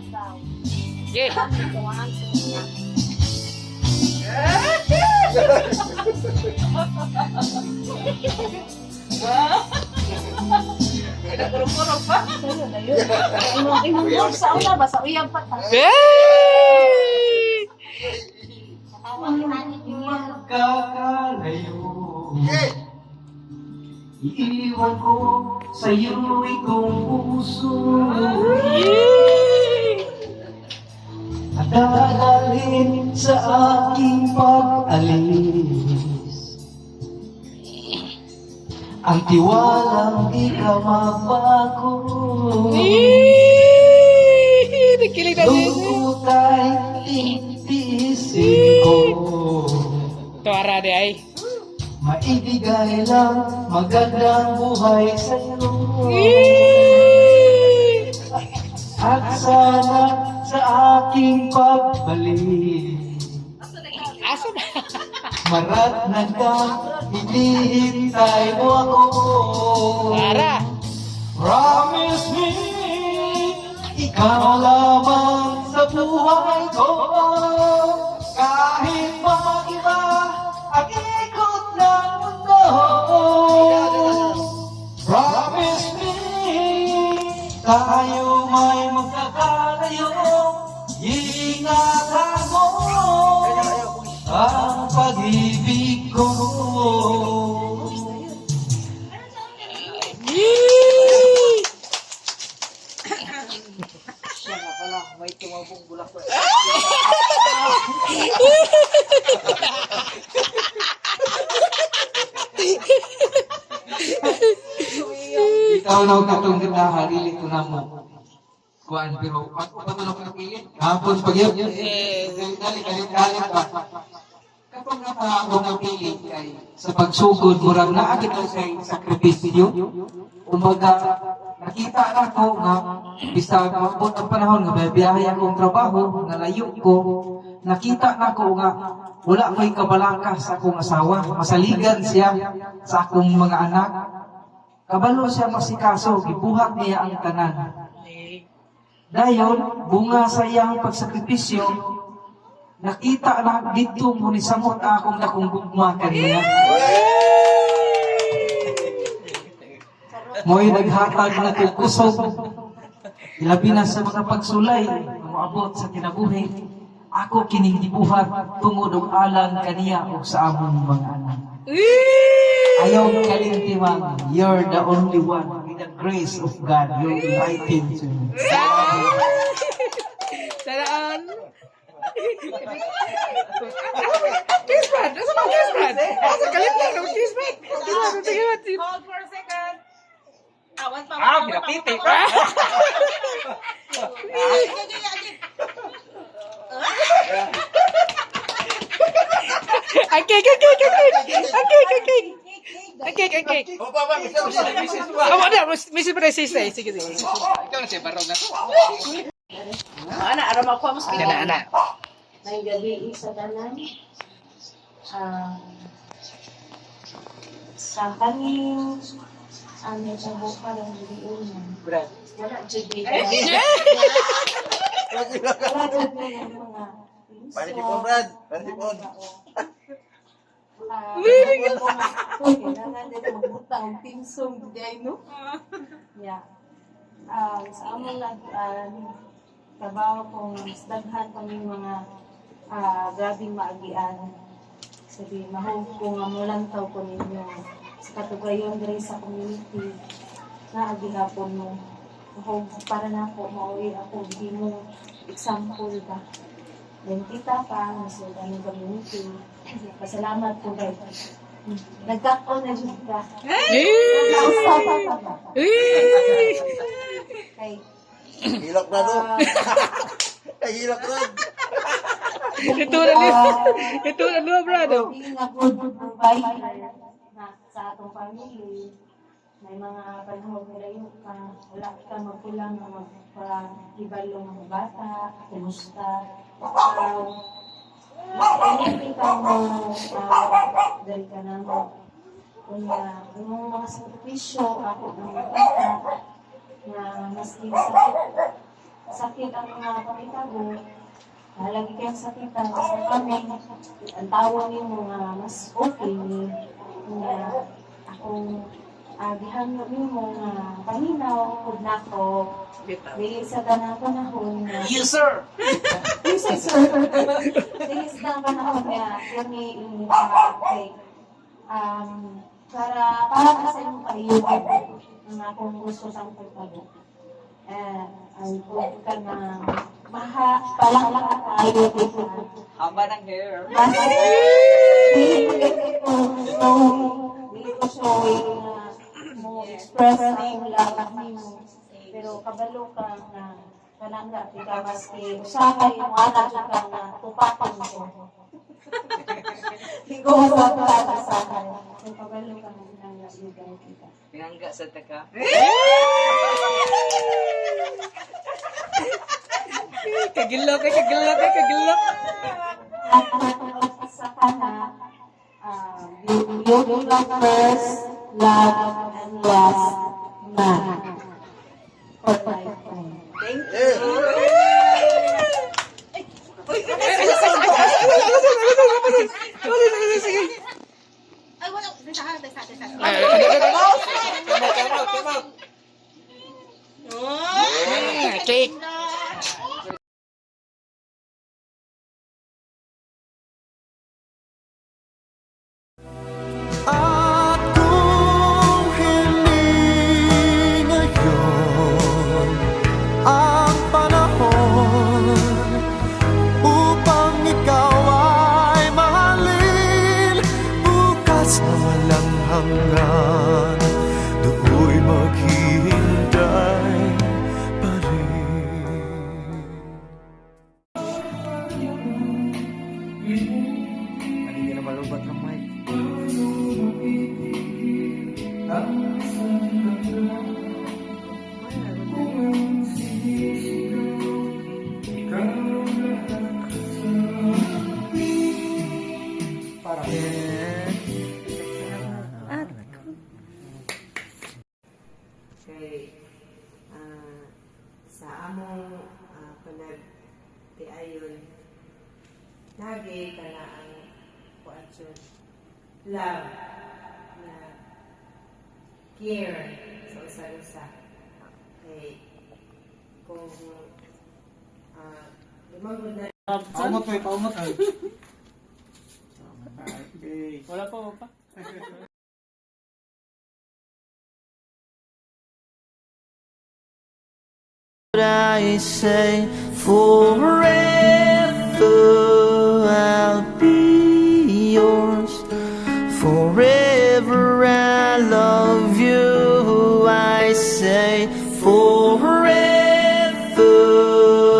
Yeah. Kurang-kurang pa. Imong sa una ba sa uyab pa ta. Hey! Magkakalayo, iiwan ko sa'yo itong puso at dadalhin sa aking pag-alis ang tiwalang di ka magbago. Nakilig na din. Lungkot'y titiisin ko, Tuwara di ay. maibigay lang magandang buhay sa'yo. At sana sa aking pagbalik, Asa na? maratnan ka, hinihintay mo ako. Tuwara. Promise me, ikaw lamang sa buhay ko. Kahit mag-iba ang ikot ng mundo. Promise me, tayo may magkakalayo. Ingatan mo ang pag-ibig ko. Yee! Siya nga pala, may tumabong bulak pa. Ikaw na katong kita harili ko na mo. Kuan pero ako pa man ako napili. Hapon pag yun. Dali kalit pa. Kapag ako napili kay sa pagsugod murag naa kita sa sakripisyo. Kumbaga nakita na ko nga bisa maabot ang panahon nga biyahe akong trabaho nga layo ko. Nakita na ko nga wala ko'y kabalakas sa akong asawa. Masaligan siya sa akong mga anak. Kabalo siya masikaso, gibuhat niya ang tanan. Dayon, bunga sa iyang pagsakripisyo, nakita na dito mo ni samot akong nakong gugma kaniya. Mo'y naghatag na kukusog. Ilabi na sa mga pagsulay, umaabot sa kinabuhi. Ako kining gibuhat tungod og alang kaniya o sa among mga anak. Ayaw kalintiman, you're the only one with the grace of God. You're enlightened to me. Saraan. Kiss Brad. Asa ba kiss Brad? Asa kalit lang ng kiss Brad. Hold for a second. Awan pa. Pinapiti. Okay. O baba, Mrs. Awa na, Mrs. Precisely. Sige. Ikaw na siya, barong na to. Ana, ara makuha mo sa Ana. may gabi sa tanan. Sa kaning ano sa buka ng video niya. Brad. Wala jud wala jud mga Panisipon, Brad. Panisipon. kailangan din magbutang pinsong diay no. Yeah. Sa among trabaho kung daghan kami mga grabing maagian. Sabi, mahog ko nga mulantaw ko ninyo sa katugayon diri sa community na agihapon mo. Mahog para na ako, mauwi ako, hindi mo example ba. Then kita pa, nasuda ng community. Pasalamat po kayo. Nagkako na dyan ka. Nausapa ka ba? Kay, Hilak na no. Hilak na. Ito na luwa, Brad. being a good provider na sa atong family, may mga panahon na layo ka, wala ka magkulang na magpa-ibalo ng bata, kumusta, hindi ka mo dahil ka na mo. Kaya, yung mga sakripisyo, ako ng bata, na maski sakit sakit ang mga pamitago, halagi kayong sakitan, basta kami, ang tawag niyo mga mas okay ni nga akong gihanyo nimo nga paminaw, kung nako, dili sa tanang panahon nga, Yes, sir! yes, sir. Dili sa tanang panahon nga, kami kay, para sa inyong paliyugan, ang akong gusto sa pagpago. Ay huwag ka na palang tayo dito. Haba ng hair. Basta, hindi ko showing mo express ang lakas mo. Pero kabalo ka na kanangga, ikaw maski usakay yung anak ka na tupakan ko. Hindi ko usakay. Kung kabalo ka na kanangga, ikaw kita. Pinangga sa taka. Kagilok. Sa kana, you love first, love, and last, man. For lifetime. Ay, wala. Tesa. Cake. At kung hindi ngayon ang panahon upang ikaw ay mahalin, bukas na walang hanggan, do'y maghihintay pa rin. Hindi na malubat ng mic. Kay sa among panagtiayon lagi kana ang kuatsyon love na care sa usa-usa kay kung lumangod na Paumot. Wala pa. I say forever I'll be yours. Forever I love you. I say forever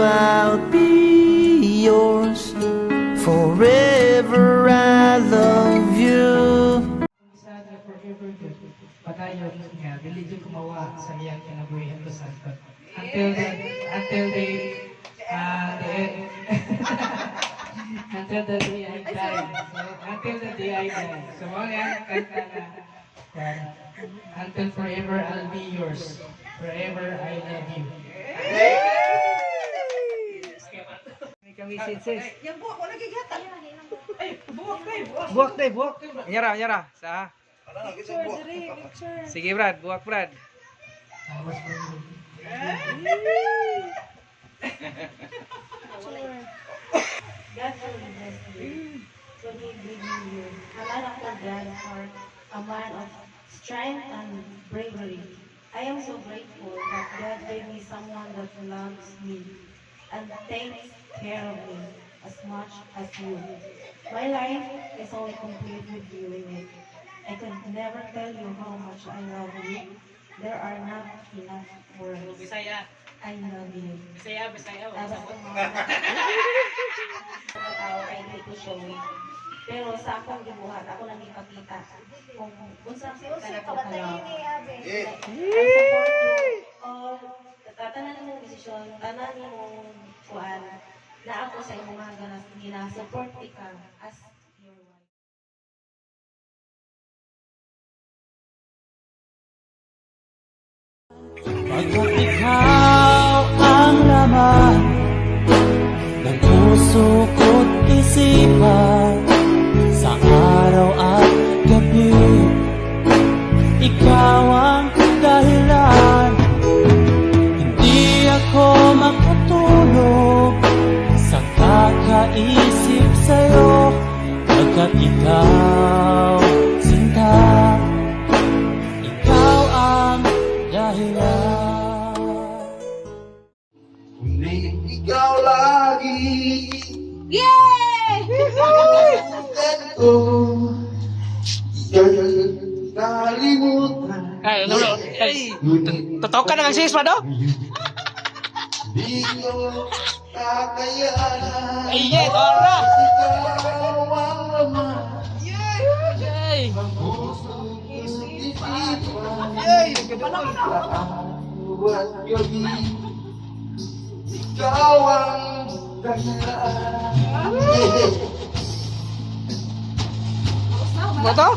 I'll be yours. Forever I love you. Sada forever good. Padayon nga, dili jud kumawa sa iyang kinabuhi to sa aton. Until the until the day I die. So, until the day I die. So, mga yan, kanta na. Until forever I'll be yours. Forever I love you. May kami sis. Buwak day. Nyara. Sa. Sige Brad, buwak Brad. God will bless you. So He gave you a man of God's heart, a man of strength and bravery. I am so grateful that God gave me someone that loves me and takes care of me as much as you. My life is only complete with you in it. I can never tell you how much I love you. There are not enough words. I love you. Tapos kung mga tao ay hindi ko showing. Pero sa akong gibuhat, ako nang ipakita kung saan siya talaga ko kalaw. I support you all. Tatanan mong desisyon, tanan mong kuhan na ako sa imong mga ganas, ginasupport ikaw as your wife. Pagkat ikaw ang laman puso ko't isipan sa araw at gabi. Ikaw ang dahilan, hindi ako makatulog sa kakaisip sa'yo, pagkat ikaw, sinta, ikaw ang dahilan. Kundi ikaw lagi. Yay! Kalimutan ko. Ika'y kalimutan. Ay, no, no. Ay, totoo ka na ng sis, no? Di ko kakayanan. Ay, yeah, tara. Ikaw ang laman. Yay! Ang puso ko't isipan. Bawat gabi. Ikaw ang dahilan. Boto?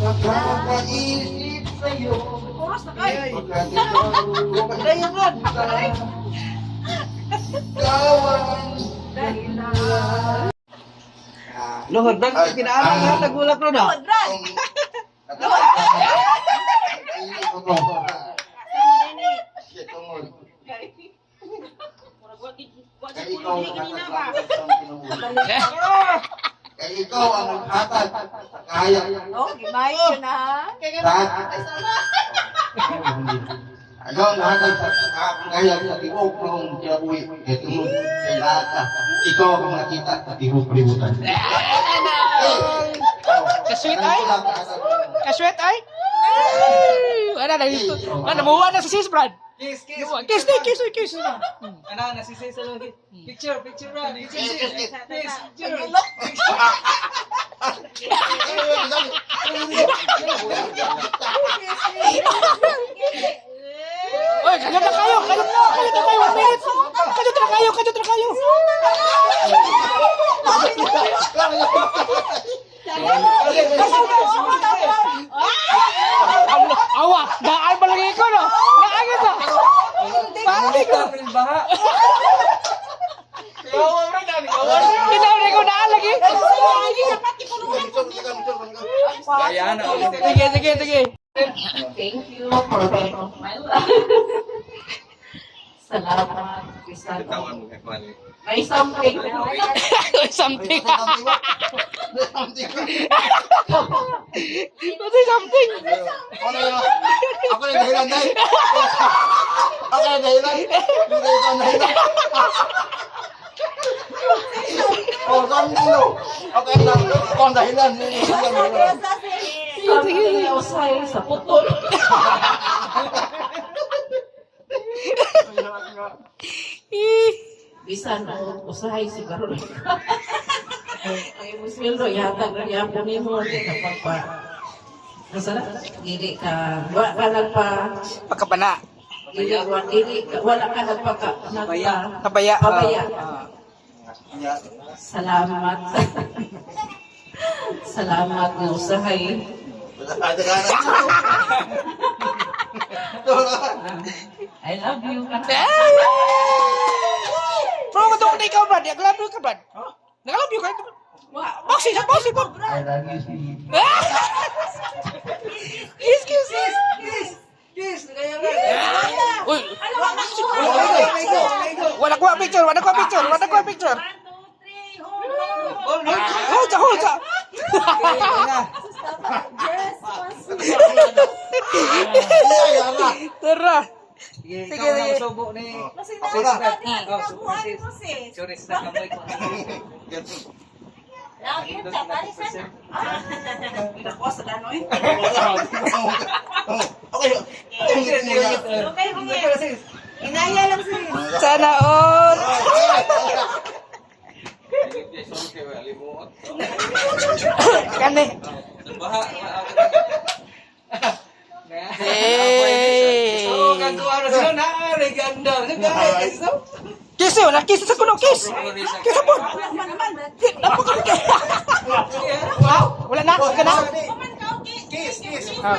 Nakakaisip sa'yo. Pagkat ikaw ikaw ang dahilan. Lohod, Brad. Pinaalam ka, nagulat ro na. Kaya ikaw ang naghatag sa kaya. Oh, gimay ko na. Ayaw ang naghatag sa kaya sa tibok ng kinabuhi. Kaya tulog kay lahat ka. Ikaw ang nakita sa tibok kalimutan. Kasweet ay? Kasweet ay? Ano na dito? Ano, namuha na si sis, Brad. Kiss, kiss. Kiss na, kiss na, kiss na. Ano, nasisay sa lagi. Picture, picture ra. Picture, picture. Oy, kajot na kayo, kajot na kayo, 1 minute. Kajot na kayo. Awa, daan ba lagi ko, no? Naagad na. Bakit ko? Tinawari ko daan lagi. Sige. Thank you. Salamat. May something. Something. Something. Ako na dahilan, Day. Ako na dahilan. Hindi ikaw ang dahilan. Oh, something no. Okay lang. Ako ang dahilan. Sige. Usay sa putol. Bisan usahay siguro. Ay musweldo yata kaya po nimo kapag pa. Masala dili ka wa ka nagpa Pagkapana. dili ka wala ka nagpaka Kabaya. Kabaya. Salamat. Salamat ng usahay. I love you. Pero kung ito ikaw, Brad, nag-love you ka, Brad. Nag-love you ka. Boxy po. I love you, Steve. Kiss. Uy. Wala ko picture. Hold sa. Tara. Sige. Subo ni. Suris na kamoy ko. Inaya lang sa'yo. Sana all. Kani. Hey. So, gagawa na sila na. Reganda. Kiss yun. Kiss sa kuno. Kiss po. Wala na. Sige na. Kiss.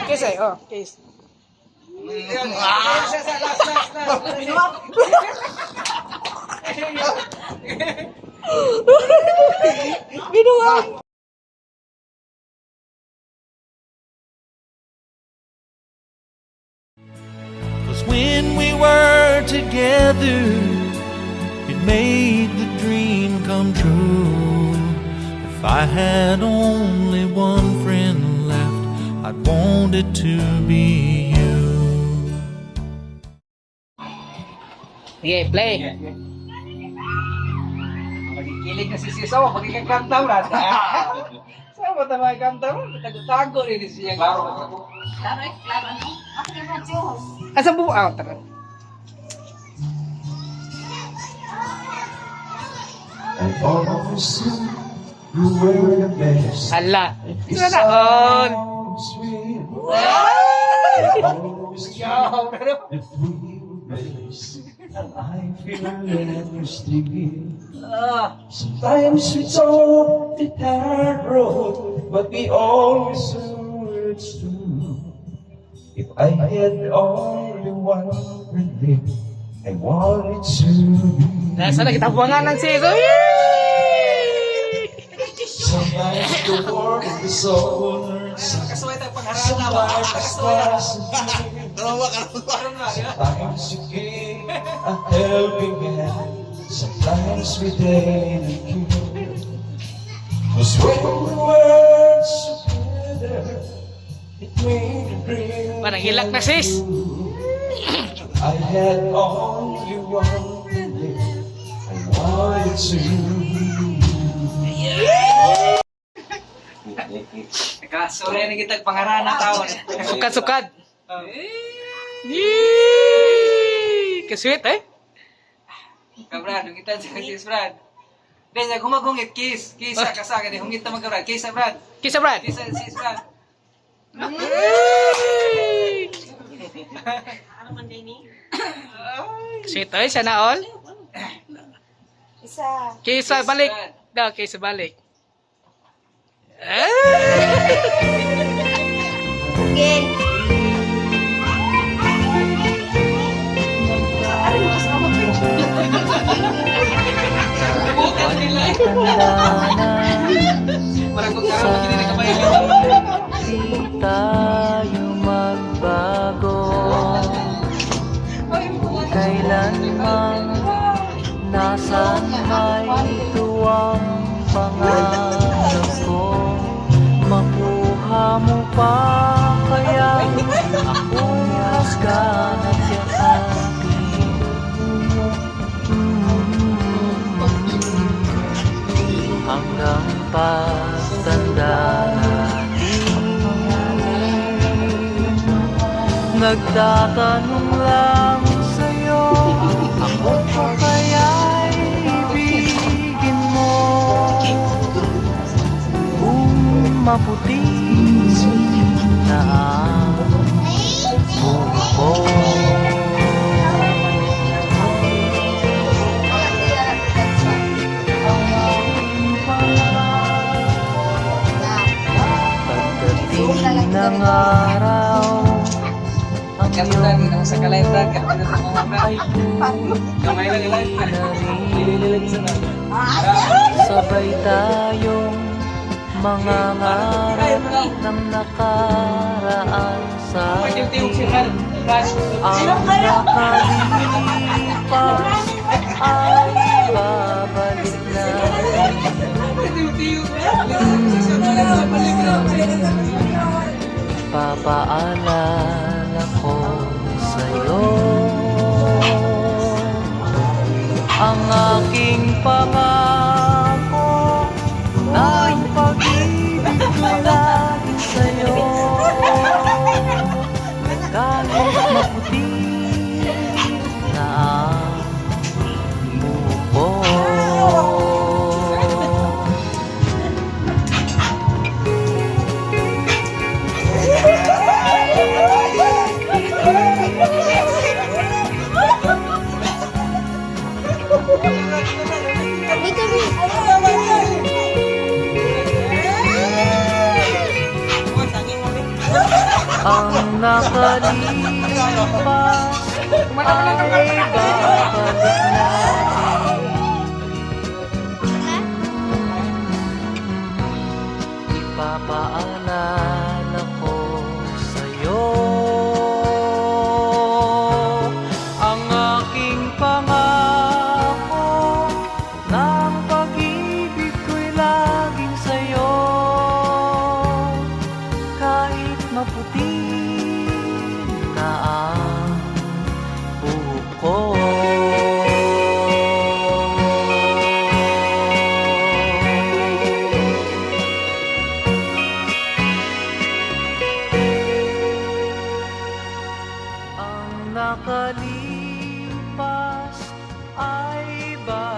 Kiss eh. Kiss. Last. Binuang. Cause when we were together, it made the dream come true. If I had only one friend left, I'd want it to be you. Sige, play. Magkikilig na si Siso, magkikagkantaw na. Saan ba tayo magkantaw? Tago rin siya. Klaro, ano? Ako yung radyos. Asa buo? Ah, tara. And almost you were the best. Hala. Ito na on. Sweet. Almost Yaw, pero. if we were best. And I feel endlessly. Sometimes we talk the hard road, but we always know it's true. If I had only one regret, I wanted to be. Nasa na kita buwangan ng siso. Sometimes the world is so Kasuway tayo pangharana. sometimes the stars Dalawa ka na. sometimes you give a helping hand, sometimes we dedicate. Cause when the words together, it made a dream. Parang hilak na sis. I had only one thing I wanted to. Kasuway na kita pangharana taon. Sukad-sukad. Yee! Kasweet eh. Kabrad, hungitan sa sis Brad. Then niya gumagungit kiss, kisa kasaka di hungit naman kabrad, kisa Brad. Kisa Brad. Kisa sis Brad. Sweet eh, sana all. Isa. Kisa balik. Daw, kisa balik. Again. Parang kung karoon hindi na kabayan. Di tayo magbago. Kailanman nasan may tuwang pangarap ko. Makuha mo pa kaya akong hasganat yakapin. Hanggang pagtanda natin, nagtatanong lang sa'yo, ako pa kaya'y ibigin mo? Kung maputi na ang buko. Pagdating ng araw, ang Kabrad, iyong kita sa kalay Brad, kapag sa mga Brad. ay Kamay lang ilan. Nililig sa Brad. sabay tayong mga ngarap ng nakaraan sa Tiyong si atin. Brad. Ang nakalipas ay babalik natin. Papaalala ko sa'yo ang aking pangako na ang pag-ibig ko lagi sa'yo. Kahit maputi na ang buko. Ang nakalipas ay babalik natin. by.